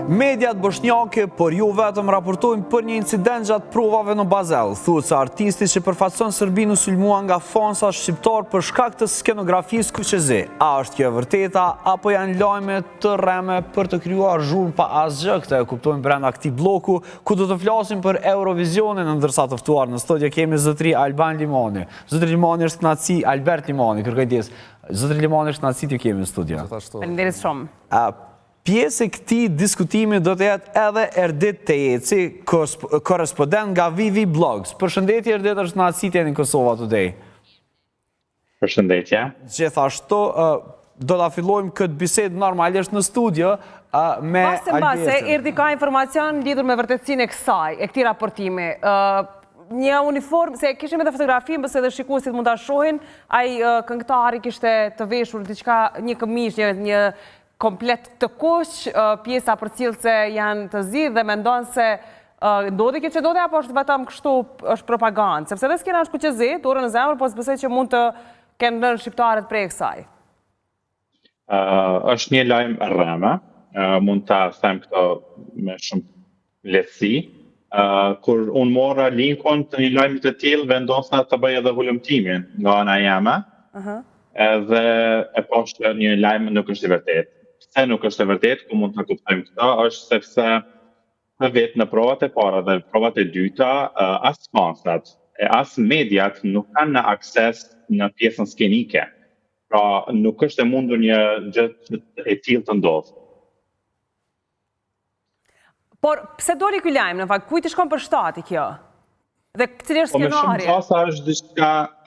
Mediat bosnjake, por ju vetëm raportojnë për një incident gjatë provave në Bazel. Thuhet se artisti që përfaqëson Serbinë u sulmua nga fonsa shqiptar për shkak të skenografisë kuqezi. A është kjo e vërteta apo janë lajme të rreme për të krijuar zhurmë pa asgjë? Këtë e kuptojmë brenda këtij bloku ku do të flasim për Eurovisionin, ndërsa të ftuar në studio kemi zotëri Alban Limani. Zotëri Limani është kënaqësi, Albert Limani, kërkoj ndjes. Zotëri Limani është kënaqësi të kemi në studio. Faleminderit shumë. Pjesë e këtij diskutimi do të jetë edhe Erdit Tejeci, korrespondent nga Vivi Blogs. Përshëndetje Erdit, është kënaqësi të jeni në Kosova Today. Përshëndetje. Gjithashtu do ta fillojmë këtë bisedë normalisht në studio me Albertin. Mbase erdhi ka informacion lidhur me vërtetësinë e këtij raportimi. Një uniform, se kishim edhe fotografi, mbase edhe shikuesit mund ta shohin, ai këngëtari kishte të veshur diçka, një këmishë, një komplet të kuq, pjesa për cilë se janë të zi dhe mendon se ndodhi kjo që ndodhi apo është vetëm kështu është propagandë, sepse dhe s'kena është kuqezi, dorën në zemër, po s'besoj që mund të kenë nërë shqiptarët prej kësaj. Është një lajmë rreme, mund të them këto me shumë lehtësi. Kur unë mora linkon të një lajmë të tillë, vendosna të bëj edhe hulumtimin nga ana jeme, edhe e poshtë një lajmë nuk është i vërtetë. Pse nuk është e vërtetë, ku mund të kuptojmë këta, është sepse në vetë në provat e para dhe provat e dyta, as fansat e as mediat nuk kanë në akses në pjesën skenike. Pra nuk është e mundur një gjë e tillë të ndodhë. Por pse doli ky lajm në fakt? Kujt i shkon për shtati kjo? Dhe cili është skenari? Po me shumë qasa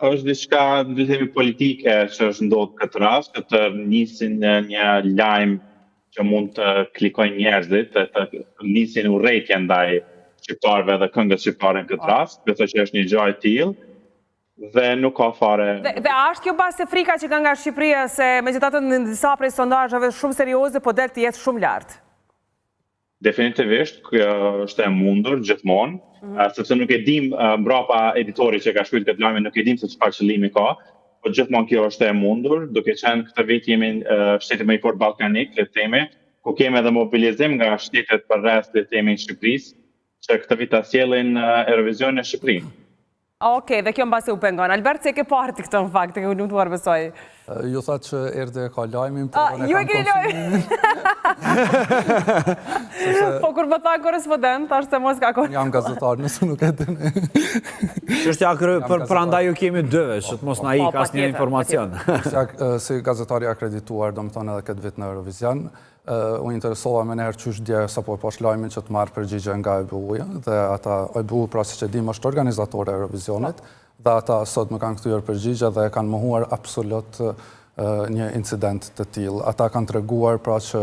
është diçka le të themi politike që është ndodhur këtë rast, të nisin një lajm që mund të klikojnë njerëzit, të nisin urrejtje ndaj shqiptarëve dhe këngës shqiptare në këtë rast, besoj që është një gjë e tillë dhe nuk ka fare. Dhe është kjo base frika që ka nga Shqipëria se megjithatë në disa prej sondazheve shumë serioze po del të jetë shumë lart? Definitivisht, kjo është e mundur gjithmonë, sepse nuk e dim mbrapa editorit që ka shkruar këtë lajm, nuk e dim se çfarë qëllimi ka, por gjithmonë kjo është e mundur, duke qenë këtë vit jemi shteti më i fortë ballkanik, le të themi, ku kemi edhe mobilizim nga shtetet përreth le të themi Shqipërisë, që këtë vit ta sjellin Eurovisionin në Shqipëri. Okej, dhe kjo mbase u pengon. Albert, se ke parë ti këtë në fakt, e ke lumtuar besoj. Ju tha që erdhe ka lajmin, por ju e keni lajmin. Po kur më tha korrespondent, thash se mos ka kohë. Jam gazetar, nëse nuk e dini. Çështja prandaj ju kemi dyve, që të mos na ik asnjë informacion. Si gazetari akredituar, domethënë edhe këtë vit në Eurovision, u interesova me njerë qysh dje sapo e posh lajmin që të marrë përgjigje nga EBU-ja, dhe ata EBU pra si që dim është organizatore e Eurovisionit, dhe ata sot më kanë kthyer përgjigje dhe kanë mohuar absolut një incident të tillë. Ata kanë treguar pra që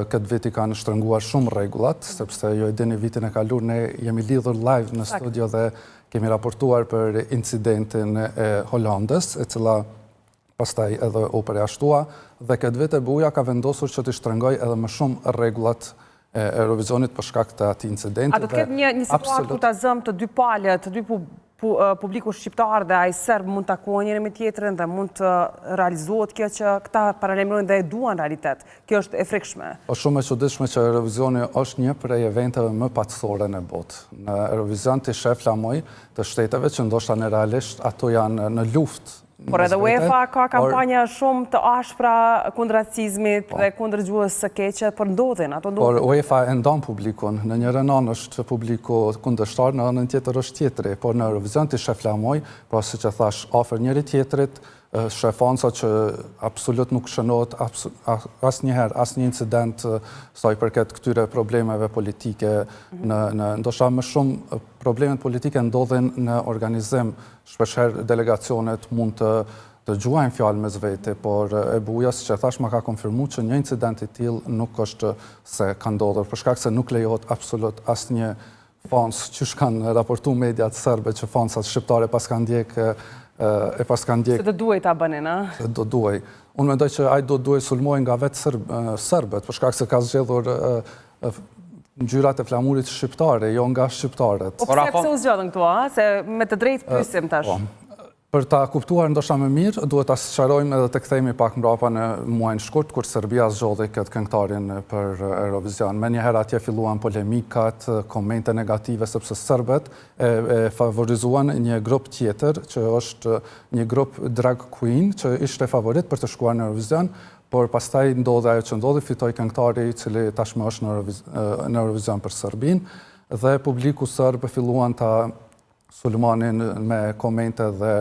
këtë vit i kanë shtrënguar shumë rregullat, sepse ju e dini vitin e kaluar ne jemi lidhur live në studio dhe kemi raportuar për incidentin e Holandës, e cila pastaj edhe u përjashtua, dhe këtë vit EBU-ja ka vendosur që të shtrëngoj edhe më shumë rregullat e Eurovisionit për shkak të atij incidenti. A do të ketë një situatë ku ta zëm të dy palët, të dy publiku shqiptar dhe ai serb mund të takohen njëri me tjetrin dhe mund të realizohet kjo që këta paralajmërojnë dhe e duan realitet. Kjo është e frikshme. Është shumë e çuditshme që Eurovisioni është një prej eventeve më paqësorë në botë. Në Eurovision ti shef lamoj të shteteve që ndoshta në realisht ato janë në luftë. Por edhe UEFA ka kampanja shumë të ashpra kundër racizmit dhe kundër gjuhës së keqe, por ndodhin, ato ndodhin. Por UEFA e ndon publikun, në njërin anë është publiku kundërshtar, në anën tjetër është tjetri, por në Eurovision ti shef lamoj, pra siç e thash, afër njëri tjetrit, shef fansa që absolut nuk shënohet asnjëherë asnjë incident sa i përket këtyre problemeve politike. Ndoshta më shumë problemet politike ndodhin në organizim. Shpeshherë delegacionet mund të gjuajnë fjalë mes vete, por EBU-ja, siç e thash, ma ka konfirmuar që një incident i tillë nuk është se ka ndodhur, për shkak se nuk lejohet absolut asnjë fans që kanë raportuar mediat serbe që fansat shqiptare pas kanë ndjekë Se do duhej ta bënin, a? Se do duhej. Unë mendoj që ai do duhej sulmojnë nga vetë serbët, për shkak se ka zgjedhur ngjyrat e flamurit shqiptare, jo nga shqiptarët. Po pse u zgjodhen këtu, a? Se me të drejtë pyesim tash. Për ta kuptuar ndoshta më mirë, duhet ta sqarojmë edhe të kthehemi pak mbrapa në muajin shkurt, kur Serbia zgjodhi këtë këngëtarin për Eurovision. Menjëherë atje filluan polemikat, komente negative, sepse serbët e favorizuan një grup tjetër, që është një grup drag queen, që ishte favorit për të shkuar në Eurovision, por pastaj ndodhi ajo që ndodhi, fitoi këngëtari i cili tashmë është në Eurovision për Serbinë, dhe publiku serb filluan ta sulmanin me komente dhe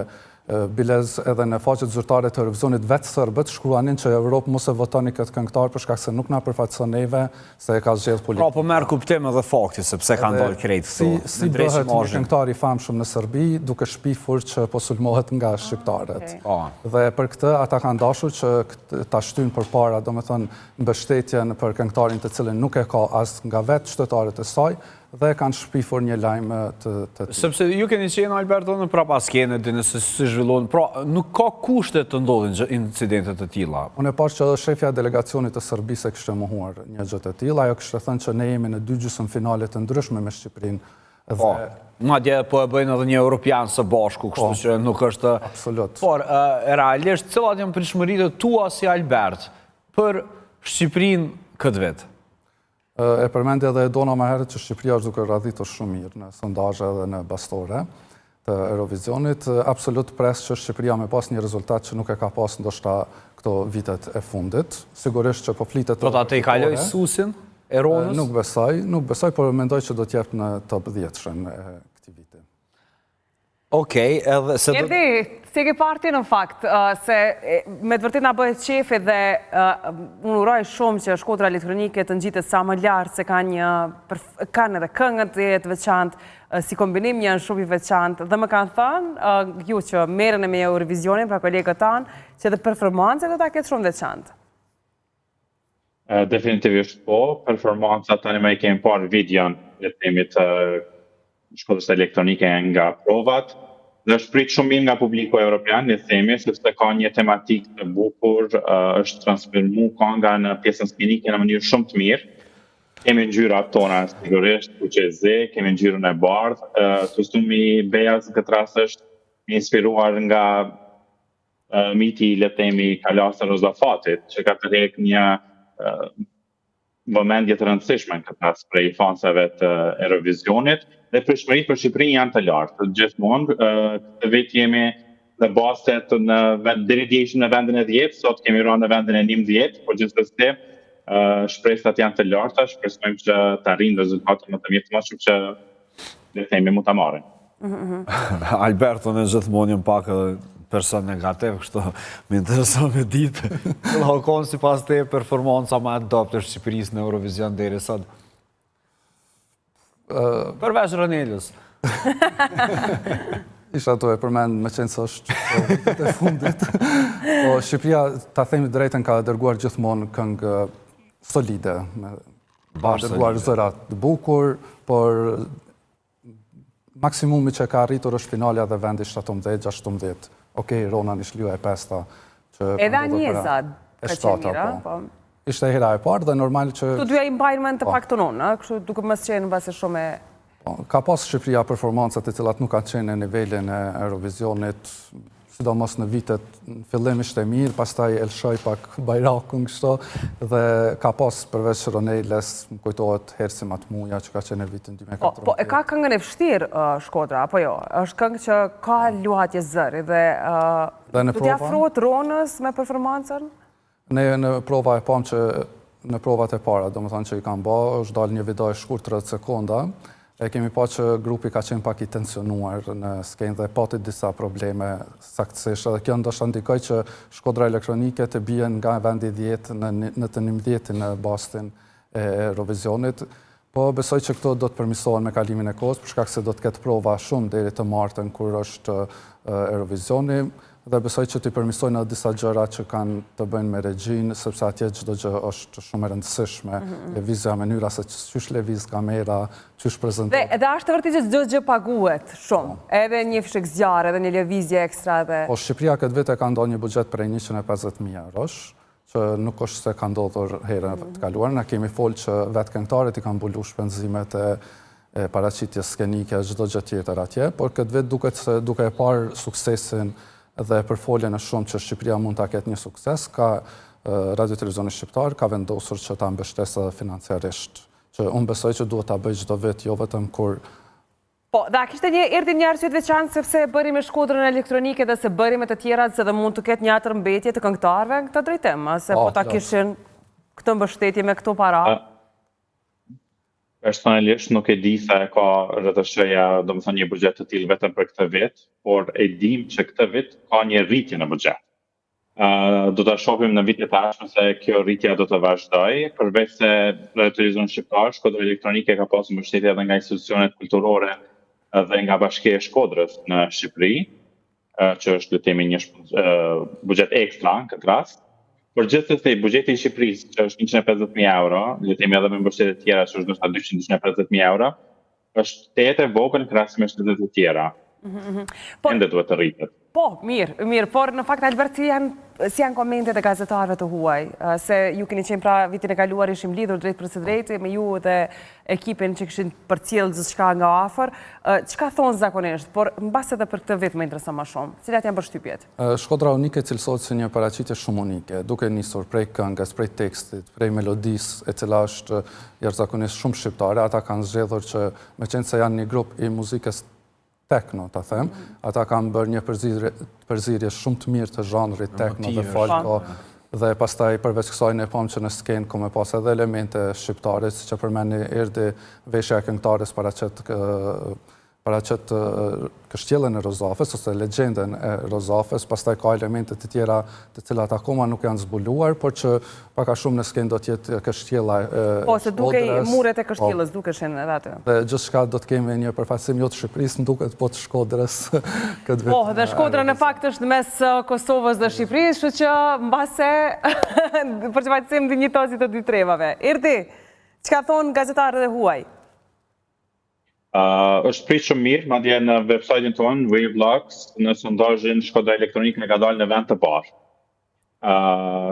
bilez edhe në faqet zyrtare të Eurovizionit vetë serbët shkruanin që Europë mos e votoni këtë këngëtar për shkak se nuk na përfaqëson neve se e ka zgjedhur politika. Pra po merr kuptim edhe fakti sepse ka ndalë krejt këtu. Si bëhet një këngëtar i famshëm në Serbi duke shpifur që po sulmohet nga shqiptarët. Dhe për këtë ata kanë dashur që ta shtyjnë përpara, domethënë mbështetjen për këngëtarin të cilin nuk e ka as nga vetë qytetarët e saj, dhe kanë shpifur një lajm të tillë. Sepse ju keni qenë Alberto në prapaskene, dini se si zhvillohen, pra nuk ka kushte të ndodhin incidente të tilla. Unë e pash që edhe shefja e delegacionit të Serbisë kishte mohuar një gjë të tillë, ajo kishte thënë që ne jemi në 2 gjysmëfinale të ndryshme me Shqipërinë. Madje po e bëjnë edhe një europian së bashku, kështu që nuk është... Absolut. Por, realisht, cilat janë pritshmëritë tua si Albert për Shqipërinë këtë vit? E përmendi edhe Dona më herët që Shqipëria është duke radhitur shumë mirë në sondazhe dhe në bastore të Eurovisionit. Absolut pres që Shqipëria me pas një rezultat që nuk e ka pas ndoshta këto vitet e fundit. Sigurisht që po flitet... Pro ta te i kaloj susin e Ronës? Nuk besoj, por mendoj që do t'jep në top 10-shën e këtij viti. Okej, edhe se... Si ke parti në fakt, se me të vërtet nga bëhet qefi dhe unë uroj shumë që Shkodra elektronike të ngjitet sa më lartë, se kanë edhe këngët të veçantë, si kombinim janë shumë i veçantë, dhe më kanë thënë, ju që merren me Eurovisionin, pra kolegët tanë, që edhe performancat do ta ketë shumë veçantë. Definitivisht po, performancat tani më i kemi parë videon le të themi të Shkodrës elektronike nga provat. Dhe është prit shumë mirë nga publiku evropian, le të themi, sepse ka një tematik të bukur, është transformuar kënga në pjesën skenike në mënyrë shumë të mirë. Kemi ngjyrat tona sigurisht, kuqeze, kemi ngjyrën e bardhë, kostumi bejaz në këtë rast është inspiruar nga miti, le të themi, Kalas Rozafatit, që ka tërheq një vëmendje të rëndësishme në këtë rast prej fansave të Eurovisionit. Dhe pritshmëritë për Shqipërinë janë të lartë. Gjithmonë, këtë vit jemi në baset deri dje ishim në vendin e 10, sot kemi rënë në vendin e 11, por gjithsesi shpresat janë të larta, shpresojmë që të arrijnë rezultate më të mirë, kështu që le të themi mund ta marrin. Alberto në gjithmonë jam pak person negativ, kështu më intereson me ditë. Hakon sipas te performanca më e dobët e Shqipërisë në Eurovision deri sot. Përveç Ronelës. Isha to e përmend me qenë se është vitet e fundit. Po Shqipëria, ta themi drejtën, ka dërguar gjithmonë këngë solide, ka dërguar zëra të bukur, por maksimumi që ka arritur është finalja dhe vendi 17-16. Okej, Rona një shlua e 5-ta. Edhe Anjeza, ka qenë mira, po. Ishte hera e parë dhe normal që... Tu dyja i mbajnë me në të paktonon, kështu duke mësë qenë në base shumë e... Ka pas Shqipëria performancat e cilat nuk kanë qenë në nivelin e Eurovisionit, sidomos në vitet, në fillim ishte mirë, pastaj elshoj pak Bajrakun kështu, dhe ka pas përveç Roneles, më kujtohet Hersi Matmuja, që ka qenë në vitin 2014. Po, e ka këngën e vështirë, Shkodra, apo jo? Është këngë që ka luhatje zëri dhe... Du t'ja afrohet Ronës me performancën? Ne në prova e pam që në provat e para, do më thënë që i kam ba, është dalë një video e shkurt 30 sekonda, e kemi pa që grupi ka qenë pak i tensionuar në skenë dhe pati disa probleme saktësisht, dhe kjo ndoshta ndikoj që Shkodra elektronike të bien nga vendi 10 në të 11 në bastin e Eurovisionit, po besoj që këto do të përmisohen me kalimin e kohës, për shkak se do të ketë prova shumë deri të martën kur është Eurovisioni, dhe besoj që t'i përmisojnë edhe disa gjëra që kanë të bëjnë me regjinë, sepse atje çdo gjë është shumë e rëndësishme. Lëvizja, mënyra se çysh lëviz kamera, çysh prezanton. Dhe është vërtet që çdo gjë paguhet shumë. Edhe një fshek zjarre, edhe një lëvizje ekstra dhe... Po Shqipëria këtë vit e ka ndonjë një buxhet prej 150.000 eurosh, që nuk është se ka ndodhur herën të kaluar. Na kemi folë që vetë këngëtarët i kanë mbulu shpenzimet e e paraqitjes skenike çdo gjë tjetër atje, por këtë vit duket se duke e parë suksesin dhe përfoljen e shumë që Shqipëria mund ta ketë një sukses, ka Radio Televizioni Shqiptar ka vendosur që ta mbështesë financiarisht, që unë besoj që duhet ta bëj çdo vit, jo vetëm kur. Po, dhe a kishte erdhi një arsye të veçantë sepse bëri me Shkodrën elektronike dhe se bëri me të tjerat se dhe mund të ketë një atër mbetje të këngëtarëve në këtë drejtim, se po ta kishin këtë mbështetje me këto para? Personalisht nuk e di se ka RTS-ja, domethënë një buxhet të tillë vetëm për këtë vit, por e dim që këtë vit ka një rritje në buxhet. Do ta shohim në vitet e ardhshme se kjo rritje do të vazhdojë, përveç se Radio Televizioni Shqiptar, Shkodra Elektronike ka pasur mbështetje edhe nga institucionet kulturore dhe nga Bashkia e Shkodrës në Shqipëri, që është le të themi një buxhet ekstra në këtë rast. Por gjithsesi buxheti i Shqipërisë, që është 150.000 euro, le të themi edhe me mbështetje të tjera, që është ndoshta 250.000 euro, është tetë e vogël krahasim me shtetet e tjera. Ende duhet të rritet. Po, mirë, por në fakt Albert, si janë komentet e gazetarëve të huaj, se ju keni qenë pra vitin e kaluar ishim lidhur drejt për së drejti me ju dhe ekipin që kishin përcjellë gjithçka nga afër, çka thonë zakonisht, por mbas edhe për këtë vit më intereson më shumë. Cilat janë përshtypjet? Shkodra unike cilësohet si një paraqitje shumë unike, duke nisur prej këngës, prej tekstit, prej melodisë, e cila është jashtëzakonisht shumë shqiptare. Ata kanë zgjedhur që meqense se janë një grup i muzikës tekno, ta them, ata kanë bërë një përzierje shumë të mirë të zhanrit tekno dhe folko, dhe pastaj përveç kësaj ne pam që në skenë ku me pas edhe elemente shqiptare, siç e përmeni erdhi veshja e këngëtares paraqet kështjellën e Rozafës ose legjendën e Rozafës, pastaj ka elemente të tjera të cilat akoma nuk janë zbuluar, por që pak a shumë në skenë do të jetë kështjella e Po, se duke muret e kështjellës dukeshin edhe aty. Dhe gjithçka do të kemi një përfaqësim jo të Shqipërisë, më duket po të Shkodrës këtë vit. Po, dhe Shkodra në fakt është mes Kosovës dhe Shqipërisë, kështu që mbase për çfarësim dinjitosi të dy trevave. Erdi, çka thon gazetarët e huaj? Është prit shumë mirë, madje në website-in tonë, Wavelux, në sondazhin Shkodra Elektronike ka dalë në vend të parë.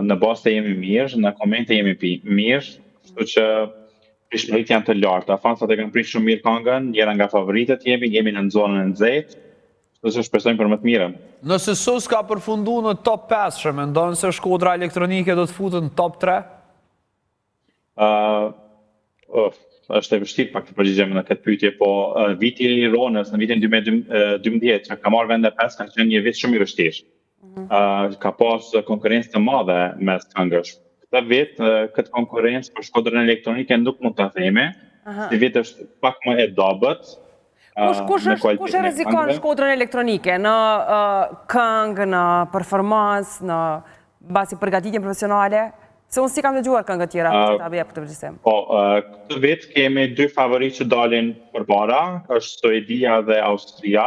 Në bazë jemi mirë, në komente jemi mirë, kështu që prishmëritë janë të larta. Fansat e kanë prish shumë mirë këngën, njëra nga favoritet jemi në zonën e nxehtë, kështu që shpresojmë për më të mirën. Nëse SUS ka përfundu në top 5, që mendon se Shkodra Elektronike do të futet në top 3? Është e vështirë pak të përgjigjem në këtë pyetje, po viti i Lironës në vitin 2012 që ka marrë vend e 5 ka qenë një vit shumë i vështirë. Ka pas konkurrencë të madhe mes këngësh. Këtë vit këtë konkurrencë për Shkodrën Elektronike nuk mund ta themi. Si vit është pak më e dobët. Kush e rrezikon Shkodrën Elektronike në këngë, në performancë, në basi përgatitje profesionale? Se unë si kam dëgjuar këngët tjera, ta bëja për të përgjithësim. Po, këtë vit kemi dy favoritë që dalin përpara, është Suedia dhe Austria.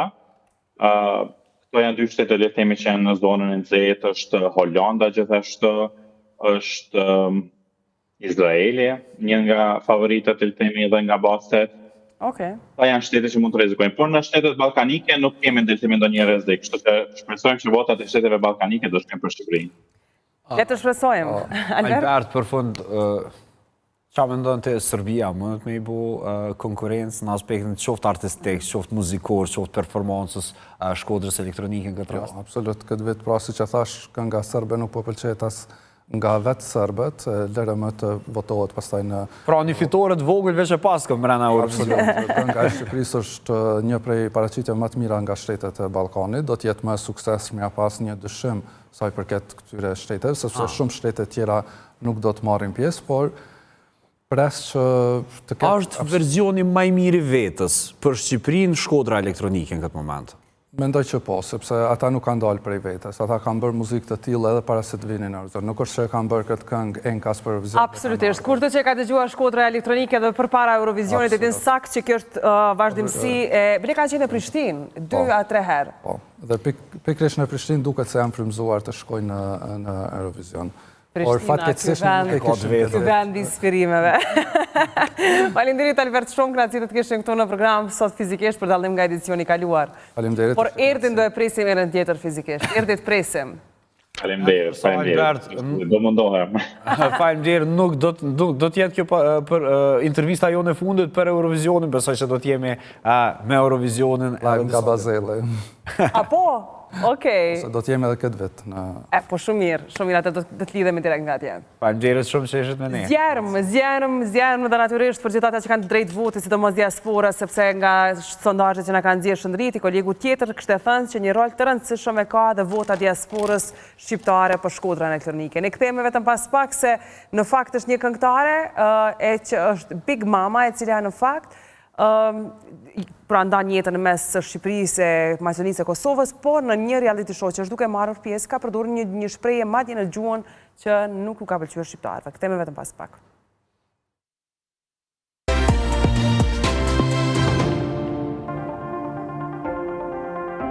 Këto janë dy shtete le të themi që janë në zonën e nxehtë, është Holanda gjithashtu, është Izraeli, një nga favoritët le të themi edhe nga baset. Okej. Ta janë shtete që mund të rrezikojnë, por në shtetet ballkanike nuk kemi le të themi ndonjë rrezik, kështu që shpresojmë që votat e shteteve ballkanike do shkojnë për Shqipërinë. Le të shpresojmë. Albert, për fund, qa mendon të Serbia, mund të me i bu konkurencë në aspektin qoftë artistik, qoftë muzikor, qoftë performancës Shkodrës Elektronike në këtë rast? Absolut, këtë vit pra si që thash, kënga serbe nuk po pëlqet as nga vetë serbët, lere më të votohet pastaj në... Pra një fitore të vogël veç e pas këm mrena Europës. Absolut, kënga e Shqipërisë është një prej paraqitjeve më të mira nga shtetet e Ballkanit, do të jetë më sukses mja pas një dyshim sa i përket këtyre shteteve, sepse shumë shtete tjera nuk do të marrin pjesë, por pres që të ketë... A është verzioni më i mirë i vetës për Shqipërinë Shkodra Elektronike në këtë moment? Mendoj që po, sepse ata nuk kanë dalë prej vetës, ata kanë bërë muzikë të tillë edhe para se të vinin në Eurovizionë. Nuk është që kanë bërë këtë këngë enkas për Eurovision. Absolutisht. Kurdo që ka dëgjuar Shkodra Elektronike dhe përpara Eurovizionit, e din sakt që kjo është vazhdimsi e bile kanë qenë në Prishtinë 2 a 3 herë. Po. Dhe pikërisht në Prishtinë duket se janë frymzuar të shkojnë në Eurovision. Por fatkeqësisht nuk e kishin Ky vend inspirimeve. Faleminderit Albert shumë, kënaqësi të kishim këtu në program sot fizikisht për dallim nga edicioni i kaluar. Faleminderit. Por Erdin do e presim herën tjetër fizikisht. Erdi të presim. Faleminderit. Do mundohem. Faleminderit, nuk do t'jetë kjo për intervista jo në fundit për Eurovisionin, besoj që do t'jemi me Eurovisionin. Live nga Bazele. Apo? Okej. Se do t'jemi edhe këtë vit. Po shumë mirë, atë do të lidhemi direkt nga atje. Faleminderit shumë që ishit me ne. Zjerëm dhe natyrisht për gjithë ata që kanë drejt voti, sidomos diaspora, sepse nga sondazhet që na kanë nxjerrë Shëndriti, kolegu tjetër kishte thënë që një rol të rëndësishëm e ka dhe vota diasporës shqiptare për Shkodrën Elektronike. Ne kthehemi vetëm pas pak se në fakt është një këngëtare që është Big Mama, e cila në fakt pra ndan jetën mes Shqipërisë e Maqedonisë e Kosovës, por në një reality show që është duke marrë pjesë, ka përdorur një shprehje madje në gjuhën që nuk u ka pëlqyer shqiptarëve. Kthehemi vetëm pas pak.